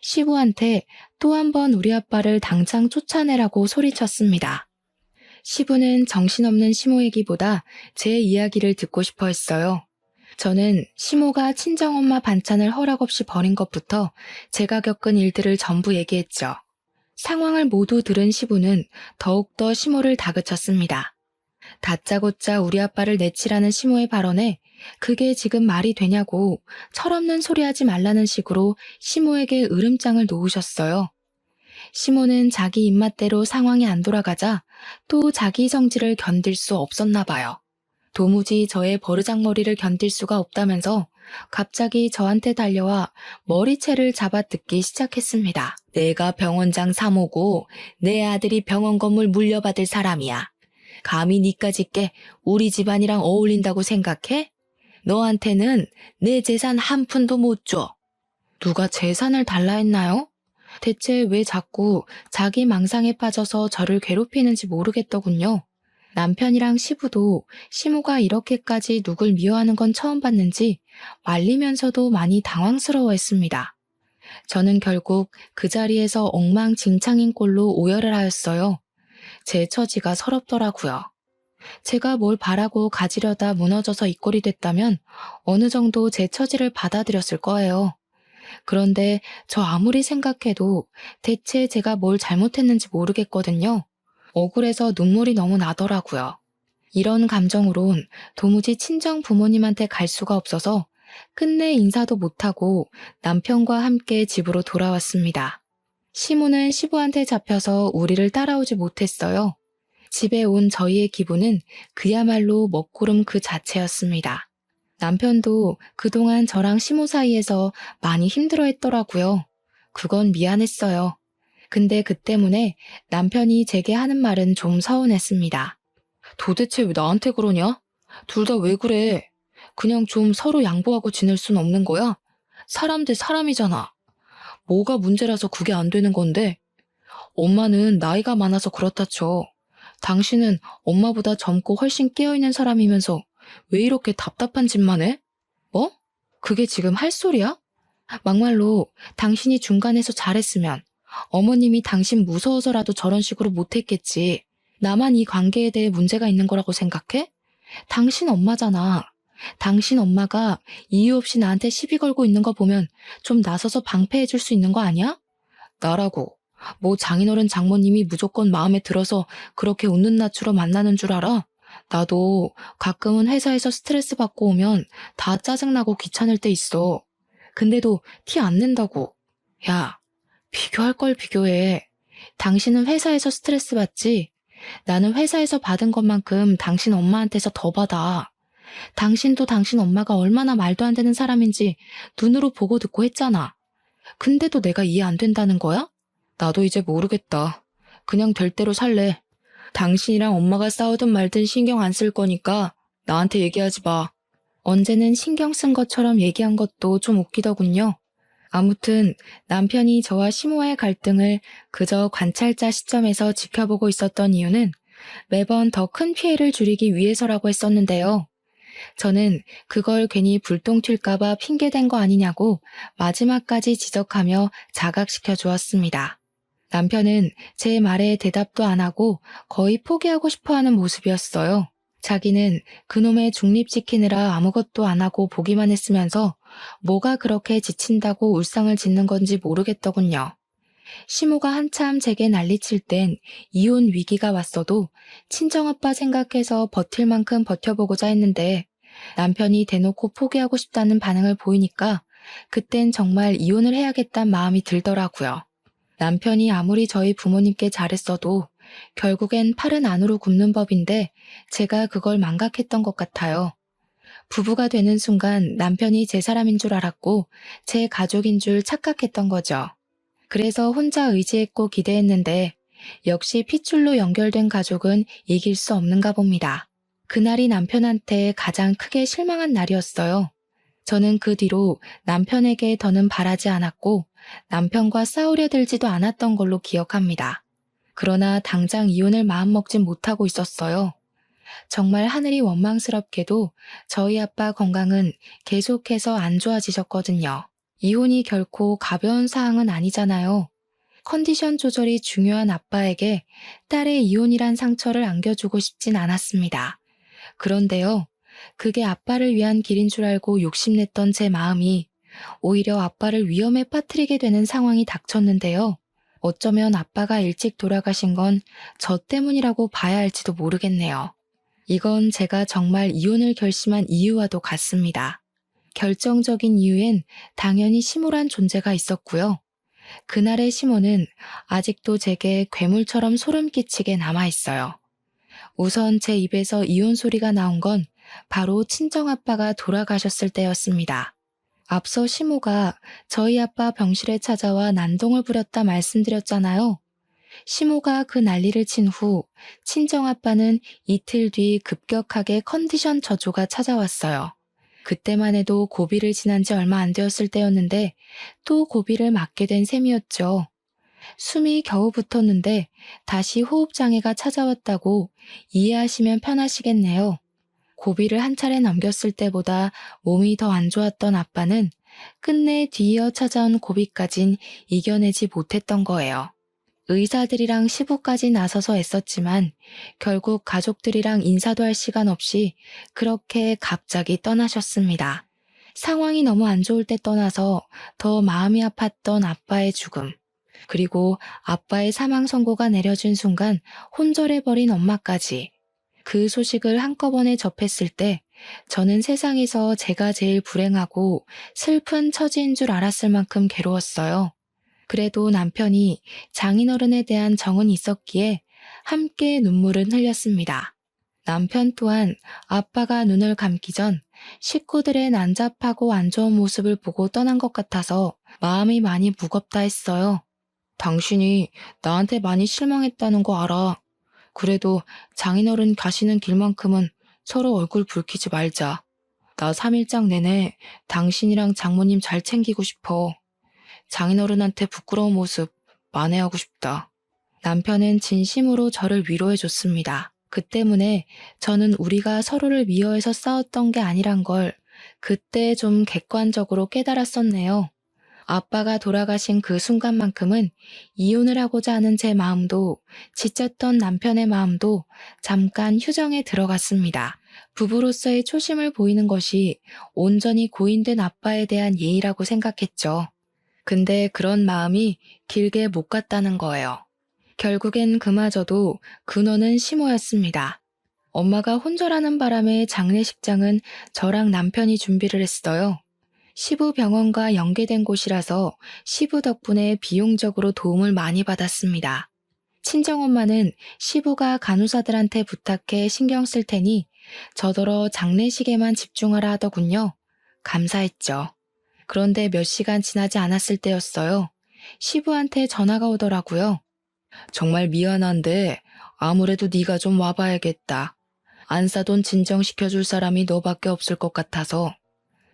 시부한테 또 한 번 우리 아빠를 당장 쫓아내라고 소리쳤습니다. 시부는 정신없는 시모 얘기보다 제 이야기를 듣고 싶어 했어요. 저는 시모가 친정엄마 반찬을 허락 없이 버린 것부터 제가 겪은 일들을 전부 얘기했죠. 상황을 모두 들은 시부는 더욱더 시모를 다그쳤습니다. 다짜고짜 우리 아빠를 내치라는 시모의 발언에 그게 지금 말이 되냐고 철없는 소리 하지 말라는 식으로 시모에게 으름장을 놓으셨어요. 시모는 자기 입맛대로 상황이 안 돌아가자 또 자기 성질을 견딜 수 없었나 봐요. 도무지 저의 버르장머리를 견딜 수가 없다면서 갑자기 저한테 달려와 머리채를 잡아 뜯기 시작했습니다. 내가 병원장 사모고 내 아들이 병원 건물 물려받을 사람이야. 감히 니까짓 게 우리 집안이랑 어울린다고 생각해? 너한테는 내 재산 한 푼도 못 줘. 누가 재산을 달라 했나요? 대체 왜 자꾸 자기 망상에 빠져서 저를 괴롭히는지 모르겠더군요. 남편이랑 시부도 시모가 이렇게까지 누굴 미워하는 건 처음 봤는지 말리면서도 많이 당황스러워했습니다. 저는 결국 그 자리에서 엉망진창인 꼴로 오열을 하였어요. 제 처지가 서럽더라고요. 제가 뭘 바라고 가지려다 무너져서 이 꼴이 됐다면 어느 정도 제 처지를 받아들였을 거예요. 그런데 저 아무리 생각해도 대체 제가 뭘 잘못했는지 모르겠거든요. 억울해서 눈물이 너무 나더라고요. 이런 감정으론 도무지 친정 부모님한테 갈 수가 없어서 끝내 인사도 못하고 남편과 함께 집으로 돌아왔습니다. 시모는 시부한테 잡혀서 우리를 따라오지 못했어요. 집에 온 저희의 기분은 그야말로 먹구름 그 자체였습니다. 남편도 그동안 저랑 시모 사이에서 많이 힘들어했더라고요. 그건 미안했어요. 근데 그 때문에 남편이 제게 하는 말은 좀 서운했습니다. 도대체 왜 나한테 그러냐? 둘 다 왜 그래? 그냥 좀 서로 양보하고 지낼 순 없는 거야? 사람 대 사람이잖아. 뭐가 문제라서 그게 안 되는 건데? 엄마는 나이가 많아서 그렇다 쳐. 당신은 엄마보다 젊고 훨씬 깨어있는 사람이면서 왜 이렇게 답답한 짓만 해? 뭐? 그게 지금 할 소리야? 막말로 당신이 중간에서 잘했으면 어머님이 당신 무서워서라도 저런 식으로 못했겠지. 나만 이 관계에 대해 문제가 있는 거라고 생각해? 당신 엄마잖아. 당신 엄마가 이유 없이 나한테 시비 걸고 있는 거 보면 좀 나서서 방패해 줄 수 있는 거 아니야? 나라고. 뭐 장인어른 장모님이 무조건 마음에 들어서 그렇게 웃는 낯으로 만나는 줄 알아? 나도 가끔은 회사에서 스트레스 받고 오면 다 짜증나고 귀찮을 때 있어. 근데도 티 안 낸다고. 야, 비교할 걸 비교해. 당신은 회사에서 스트레스 받지? 나는 회사에서 받은 것만큼 당신 엄마한테서 더 받아. 당신도 당신 엄마가 얼마나 말도 안 되는 사람인지 눈으로 보고 듣고 했잖아. 근데도 내가 이해 안 된다는 거야? 나도 이제 모르겠다. 그냥 될 대로 살래. 당신이랑 엄마가 싸우든 말든 신경 안 쓸 거니까 나한테 얘기하지 마. 언제는 신경 쓴 것처럼 얘기한 것도 좀 웃기더군요. 아무튼 남편이 저와 시모와의 갈등을 그저 관찰자 시점에서 지켜보고 있었던 이유는 매번 더 큰 피해를 줄이기 위해서라고 했었는데요. 저는 그걸 괜히 불똥 튈까봐 핑계댄 거 아니냐고 마지막까지 지적하며 자각시켜 주었습니다. 남편은 제 말에 대답도 안 하고 거의 포기하고 싶어하는 모습이었어요. 자기는 그놈의 중립 지키느라 아무것도 안 하고 보기만 했으면서 뭐가 그렇게 지친다고 울상을 짓는 건지 모르겠더군요. 시모가 한참 제게 난리칠 땐 이혼 위기가 왔어도 친정아빠 생각해서 버틸 만큼 버텨보고자 했는데 남편이 대놓고 포기하고 싶다는 반응을 보이니까 그땐 정말 이혼을 해야겠다는 마음이 들더라고요. 남편이 아무리 저희 부모님께 잘했어도 결국엔 팔은 안으로 굽는 법인데 제가 그걸 망각했던 것 같아요. 부부가 되는 순간 남편이 제 사람인 줄 알았고 제 가족인 줄 착각했던 거죠. 그래서 혼자 의지했고 기대했는데 역시 핏줄로 연결된 가족은 이길 수 없는가 봅니다. 그날이 남편한테 가장 크게 실망한 날이었어요. 저는 그 뒤로 남편에게 더는 바라지 않았고 남편과 싸우려 들지도 않았던 걸로 기억합니다. 그러나 당장 이혼을 마음먹진 못하고 있었어요. 정말 하늘이 원망스럽게도 저희 아빠 건강은 계속해서 안 좋아지셨거든요. 이혼이 결코 가벼운 사항은 아니잖아요. 컨디션 조절이 중요한 아빠에게 딸의 이혼이란 상처를 안겨주고 싶진 않았습니다. 그런데요, 그게 아빠를 위한 길인 줄 알고 욕심냈던 제 마음이 오히려 아빠를 위험에 빠뜨리게 되는 상황이 닥쳤는데요. 어쩌면 아빠가 일찍 돌아가신 건 저 때문이라고 봐야 할지도 모르겠네요. 이건 제가 정말 이혼을 결심한 이유와도 같습니다. 결정적인 이유엔 당연히 시모란 존재가 있었고요. 그날의 시모는 아직도 제게 괴물처럼 소름 끼치게 남아있어요. 우선 제 입에서 이혼 소리가 나온 건 바로 친정아빠가 돌아가셨을 때였습니다. 앞서 시모가 저희 아빠 병실에 찾아와 난동을 부렸다 말씀드렸잖아요. 시모가 그 난리를 친 후 친정아빠는 이틀 뒤 급격하게 컨디션 저조가 찾아왔어요. 그때만 해도 고비를 지난 지 얼마 안 되었을 때였는데 또 고비를 맞게 된 셈이었죠. 숨이 겨우 붙었는데 다시 호흡장애가 찾아왔다고 이해하시면 편하시겠네요. 고비를 한 차례 넘겼을 때보다 몸이 더 안 좋았던 아빠는 끝내 뒤이어 찾아온 고비까진 이겨내지 못했던 거예요. 의사들이랑 시부까지 나서서 애썼지만 결국 가족들이랑 인사도 할 시간 없이 그렇게 갑자기 떠나셨습니다. 상황이 너무 안 좋을 때 떠나서 더 마음이 아팠던 아빠의 죽음, 그리고 아빠의 사망 선고가 내려진 순간 혼절해버린 엄마까지. 그 소식을 한꺼번에 접했을 때 저는 세상에서 제가 제일 불행하고 슬픈 처지인 줄 알았을 만큼 괴로웠어요. 그래도 남편이 장인어른에 대한 정은 있었기에 함께 눈물은 흘렸습니다. 남편 또한 아빠가 눈을 감기 전 식구들의 난잡하고 안 좋은 모습을 보고 떠난 것 같아서 마음이 많이 무겁다 했어요. 당신이 나한테 많이 실망했다는 거 알아. 그래도 장인어른 가시는 길만큼은 서로 얼굴 붉히지 말자. 나 3일장 내내 당신이랑 장모님 잘 챙기고 싶어. 장인어른한테 부끄러운 모습 만회하고 싶다. 남편은 진심으로 저를 위로해줬습니다. 그 때문에 저는 우리가 서로를 미워해서 싸웠던 게 아니란 걸 그때 좀 객관적으로 깨달았었네요. 아빠가 돌아가신 그 순간만큼은 이혼을 하고자 하는 제 마음도 지쳤던 남편의 마음도 잠깐 휴정에 들어갔습니다. 부부로서의 초심을 보이는 것이 온전히 고인된 아빠에 대한 예의라고 생각했죠. 근데 그런 마음이 길게 못 갔다는 거예요. 결국엔 그마저도 근원은 시모였습니다. 엄마가 혼절하는 바람에 장례식장은 저랑 남편이 준비를 했어요. 시부 병원과 연계된 곳이라서 시부 덕분에 비용적으로 도움을 많이 받았습니다. 친정엄마는 시부가 간호사들한테 부탁해 신경 쓸 테니 저더러 장례식에만 집중하라 하더군요. 감사했죠. 그런데 몇 시간 지나지 않았을 때였어요. 시부한테 전화가 오더라고요. 정말 미안한데 아무래도 네가 좀 와봐야겠다. 안사돈 진정시켜줄 사람이 너밖에 없을 것 같아서.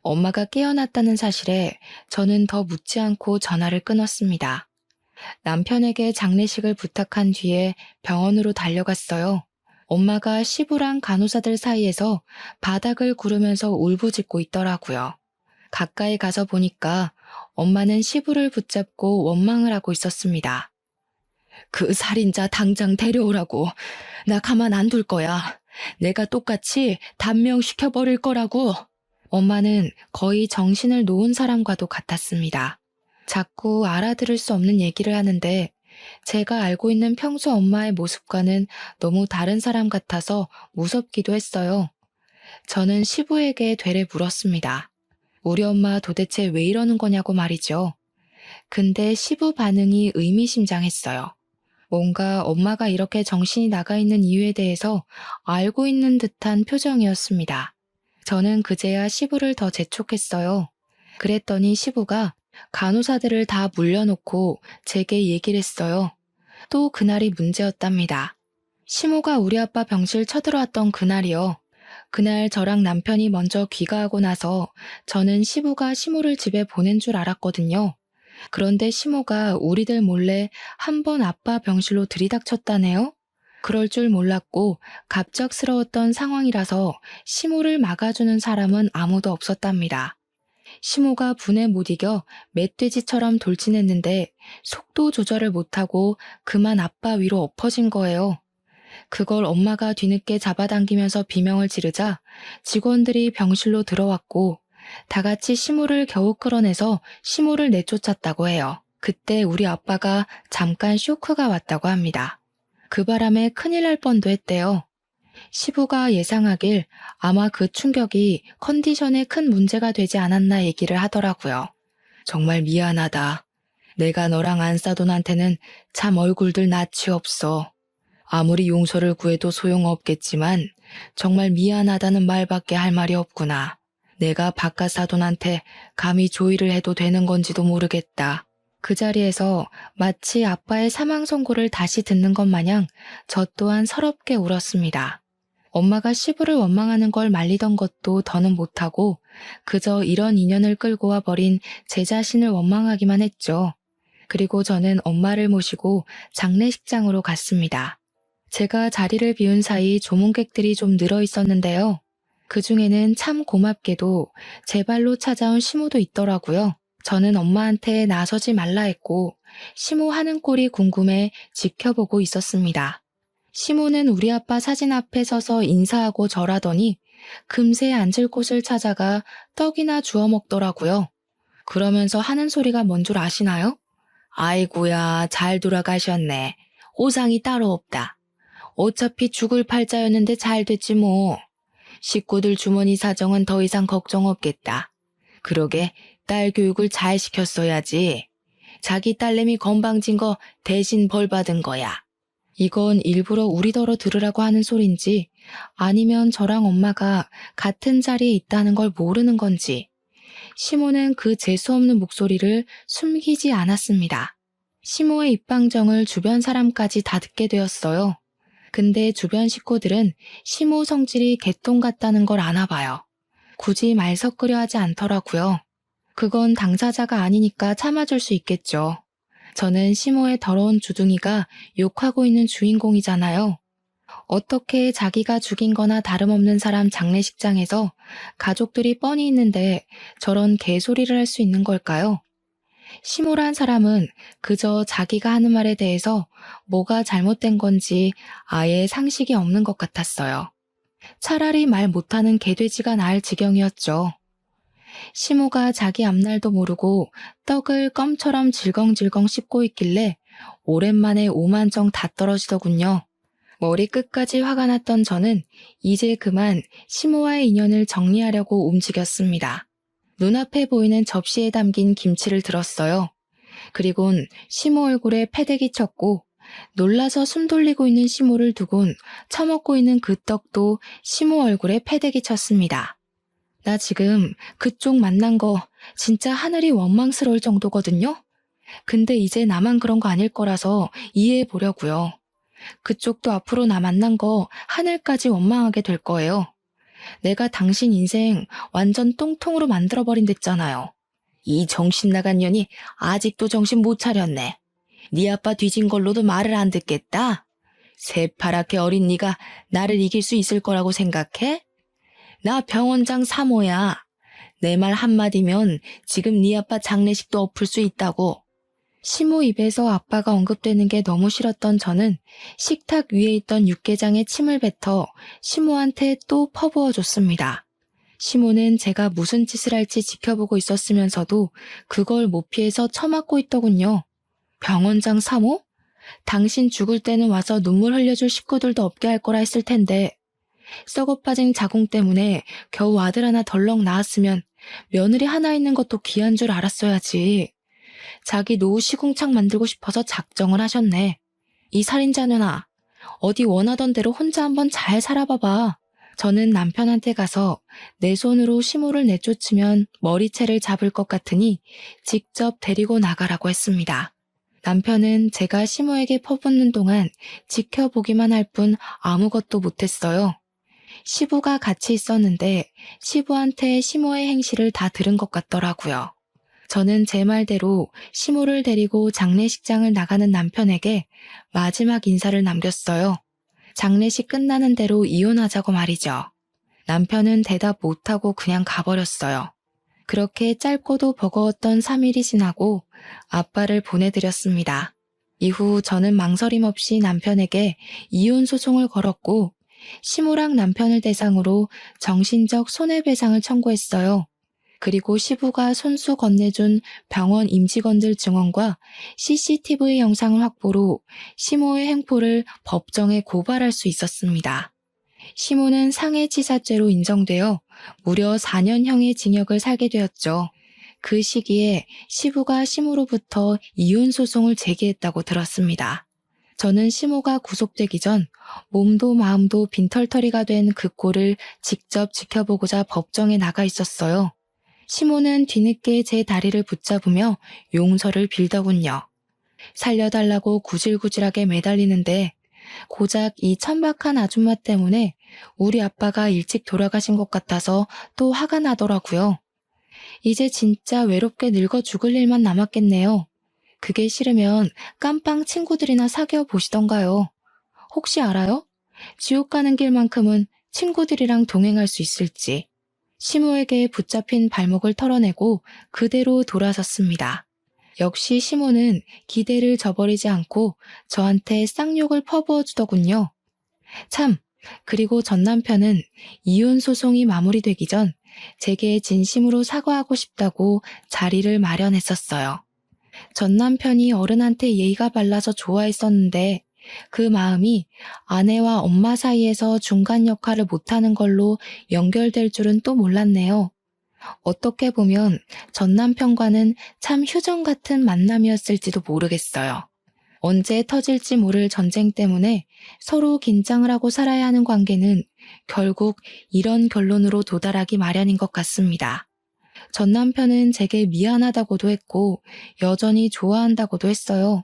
엄마가 깨어났다는 사실에 저는 더 묻지 않고 전화를 끊었습니다. 남편에게 장례식을 부탁한 뒤에 병원으로 달려갔어요. 엄마가 시부랑 간호사들 사이에서 바닥을 구르면서 울부짖고 있더라고요. 가까이 가서 보니까 엄마는 시부를 붙잡고 원망을 하고 있었습니다. 그 살인자 당장 데려오라고. 나 가만 안 둘 거야. 내가 똑같이 단명시켜버릴 거라고. 엄마는 거의 정신을 놓은 사람과도 같았습니다. 자꾸 알아들을 수 없는 얘기를 하는데 제가 알고 있는 평소 엄마의 모습과는 너무 다른 사람 같아서 무섭기도 했어요. 저는 시부에게 되레 물었습니다. 우리 엄마 도대체 왜 이러는 거냐고 말이죠. 근데 시부 반응이 의미심장했어요. 뭔가 엄마가 이렇게 정신이 나가 있는 이유에 대해서 알고 있는 듯한 표정이었습니다. 저는 그제야 시부를 더 재촉했어요. 그랬더니 시부가 간호사들을 다 물려놓고 제게 얘기를 했어요. 또 그날이 문제였답니다. 시모가 우리 아빠 병실 쳐들어왔던 그날이요. 그날 저랑 남편이 먼저 귀가하고 나서 저는 시부가 시모를 집에 보낸 줄 알았거든요. 그런데 시모가 우리들 몰래 한 번 아빠 병실로 들이닥쳤다네요. 그럴 줄 몰랐고 갑작스러웠던 상황이라서 시모를 막아주는 사람은 아무도 없었답니다. 시모가 분에 못 이겨 멧돼지처럼 돌진했는데 속도 조절을 못하고 그만 아빠 위로 엎어진 거예요. 그걸 엄마가 뒤늦게 잡아당기면서 비명을 지르자 직원들이 병실로 들어왔고 다 같이 시모를 겨우 끌어내서 시모를 내쫓았다고 해요. 그때 우리 아빠가 잠깐 쇼크가 왔다고 합니다. 그 바람에 큰일 날 뻔도 했대요. 시부가 예상하길 아마 그 충격이 컨디션에 큰 문제가 되지 않았나 얘기를 하더라고요. 정말 미안하다. 내가 너랑 안사돈한테는 참 얼굴들 낯이 없어. 아무리 용서를 구해도 소용없겠지만 정말 미안하다는 말밖에 할 말이 없구나. 내가 바깥 사돈한테 감히 조의를 해도 되는 건지도 모르겠다. 그 자리에서 마치 아빠의 사망 선고를 다시 듣는 것 마냥 저 또한 서럽게 울었습니다. 엄마가 시부를 원망하는 걸 말리던 것도 더는 못하고 그저 이런 인연을 끌고 와 버린 제 자신을 원망하기만 했죠. 그리고 저는 엄마를 모시고 장례식장으로 갔습니다. 제가 자리를 비운 사이 조문객들이 좀 늘어 있었는데요. 그 중에는 참 고맙게도 제 발로 찾아온 시모도 있더라고요. 저는 엄마한테 나서지 말라 했고 시모 하는 꼴이 궁금해 지켜보고 있었습니다. 시모는 우리 아빠 사진 앞에 서서 인사하고 절하더니 금세 앉을 곳을 찾아가 떡이나 주워 먹더라고요. 그러면서 하는 소리가 뭔 줄 아시나요? 아이고야, 잘 돌아가셨네. 오상이 따로 없다. 어차피 죽을 팔자였는데 잘 됐지 뭐. 식구들 주머니 사정은 더 이상 걱정 없겠다. 그러게 딸 교육을 잘 시켰어야지. 자기 딸내미 건방진 거 대신 벌 받은 거야. 이건 일부러 우리더러 들으라고 하는 소린지 아니면 저랑 엄마가 같은 자리에 있다는 걸 모르는 건지 시모는 그 재수없는 목소리를 숨기지 않았습니다. 시모의 입방정을 주변 사람까지 다 듣게 되었어요. 근데 주변 식구들은 시모 성질이 개똥 같다는 걸 아나 봐요. 굳이 말 섞으려 하지 않더라고요. 그건 당사자가 아니니까 참아줄 수 있겠죠. 저는 시모의 더러운 주둥이가 욕하고 있는 주인공이잖아요. 어떻게 자기가 죽인 거나 다름없는 사람 장례식장에서 가족들이 뻔히 있는데 저런 개소리를 할 수 있는 걸까요? 시모란 사람은 그저 자기가 하는 말에 대해서 뭐가 잘못된 건지 아예 상식이 없는 것 같았어요. 차라리 말 못하는 개돼지가 나을 지경이었죠. 시모가 자기 앞날도 모르고 떡을 껌처럼 질겅질겅 씹고 있길래 오랜만에 오만정 다 떨어지더군요. 머리 끝까지 화가 났던 저는 이제 그만 시모와의 인연을 정리하려고 움직였습니다. 눈앞에 보이는 접시에 담긴 김치를 들었어요. 그리곤 시모 얼굴에 패대기 쳤고 놀라서 숨 돌리고 있는 시모를 두곤 처먹고 있는 그 떡도 시모 얼굴에 패대기 쳤습니다. 나 지금 그쪽 만난 거 진짜 하늘이 원망스러울 정도거든요? 근데 이제 나만 그런 거 아닐 거라서 이해해 보려고요. 그쪽도 앞으로 나 만난 거 하늘까지 원망하게 될 거예요. 내가 당신 인생 완전 똥통으로 만들어버린댔잖아요. 이 정신 나간 년이 아직도 정신 못 차렸네. 네 아빠 뒤진 걸로도 말을 안 듣겠다? 새파랗게 어린 네가 나를 이길 수 있을 거라고 생각해? 나 병원장 3호야. 내 말 한마디면 지금 네 아빠 장례식도 엎을 수 있다고. 시모 입에서 아빠가 언급되는 게 너무 싫었던 저는 식탁 위에 있던 육개장에 침을 뱉어 시모한테 또 퍼부어줬습니다. 시모는 제가 무슨 짓을 할지 지켜보고 있었으면서도 그걸 못 피해서 처맞고 있더군요. 병원장 3호? 당신 죽을 때는 와서 눈물 흘려줄 식구들도 없게 할 거라 했을 텐데 썩어 빠진 자궁 때문에 겨우 아들 하나 덜렁 낳았으면 며느리 하나 있는 것도 귀한 줄 알았어야지. 자기 노후 시궁창 만들고 싶어서 작정을 하셨네. 이 살인자녀나 어디 원하던 대로 혼자 한번 잘 살아봐봐. 저는 남편한테 가서 내 손으로 시모를 내쫓으면 머리채를 잡을 것 같으니 직접 데리고 나가라고 했습니다. 남편은 제가 시모에게 퍼붓는 동안 지켜보기만 할 뿐 아무것도 못했어요. 시부가 같이 있었는데 시부한테 시모의 행실을 다 들은 것 같더라고요. 저는 제 말대로 시모를 데리고 장례식장을 나가는 남편에게 마지막 인사를 남겼어요. 장례식 끝나는 대로 이혼하자고 말이죠. 남편은 대답 못하고 그냥 가버렸어요. 그렇게 짧고도 버거웠던 3일이 지나고 아빠를 보내드렸습니다. 이후 저는 망설임 없이 남편에게 이혼 소송을 걸었고 시모랑 남편을 대상으로 정신적 손해배상을 청구했어요. 그리고 시부가 손수 건네준 병원 임직원들 증언과 CCTV 영상을 확보로 시모의 행포를 법정에 고발할 수 있었습니다. 시모는 상해치사죄로 인정되어 무려 4년형의 징역을 살게 되었죠. 그 시기에 시부가 시모로부터 이혼 소송을 제기했다고 들었습니다. 저는 시모가 구속되기 전 몸도 마음도 빈털터리가 된 그 꼴을 직접 지켜보고자 법정에 나가 있었어요. 시모는 뒤늦게 제 다리를 붙잡으며 용서를 빌더군요. 살려달라고 구질구질하게 매달리는데 고작 이 천박한 아줌마 때문에 우리 아빠가 일찍 돌아가신 것 같아서 또 화가 나더라고요. 이제 진짜 외롭게 늙어 죽을 일만 남았겠네요. 그게 싫으면 깜빵 친구들이나 사귀어 보시던가요. 혹시 알아요? 지옥 가는 길만큼은 친구들이랑 동행할 수 있을지. 시모에게 붙잡힌 발목을 털어내고 그대로 돌아섰습니다. 역시 시모는 기대를 저버리지 않고 저한테 쌍욕을 퍼부어 주더군요. 참, 그리고 전 남편은 이혼 소송이 마무리되기 전 제게 진심으로 사과하고 싶다고 자리를 마련했었어요. 전 남편이 어른한테 예의가 발라서 좋아했었는데 그 마음이 아내와 엄마 사이에서 중간 역할을 못하는 걸로 연결될 줄은 또 몰랐네요. 어떻게 보면 전 남편과는 참 휴전 같은 만남이었을지도 모르겠어요. 언제 터질지 모를 전쟁 때문에 서로 긴장을 하고 살아야 하는 관계는 결국 이런 결론으로 도달하기 마련인 것 같습니다. 전 남편은 제게 미안하다고도 했고 여전히 좋아한다고도 했어요.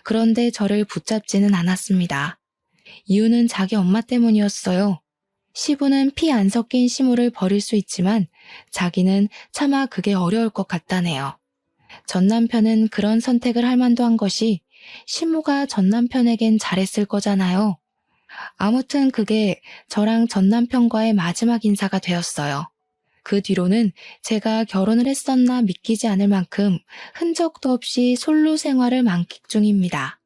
그런데 저를 붙잡지는 않았습니다. 이유는 자기 엄마 때문이었어요. 시부는 피 안 섞인 시모를 버릴 수 있지만 자기는 차마 그게 어려울 것 같다네요. 전 남편은 그런 선택을 할 만도 한 것이 시모가 전 남편에겐 잘했을 거잖아요. 아무튼 그게 저랑 전 남편과의 마지막 인사가 되었어요. 그 뒤로는 제가 결혼을 했었나 믿기지 않을 만큼 흔적도 없이 솔로 생활을 만끽 중입니다.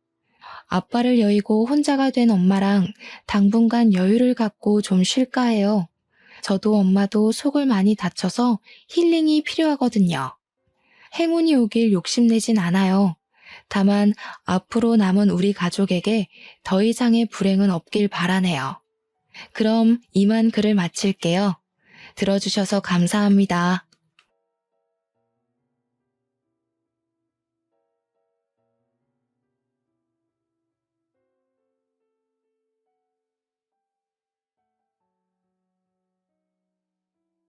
아빠를 여의고 혼자가 된 엄마랑 당분간 여유를 갖고 좀 쉴까 해요. 저도 엄마도 속을 많이 다쳐서 힐링이 필요하거든요. 행운이 오길 욕심내진 않아요. 다만 앞으로 남은 우리 가족에게 더 이상의 불행은 없길 바라네요. 그럼 이만 글을 마칠게요. 들어주셔서 감사합니다.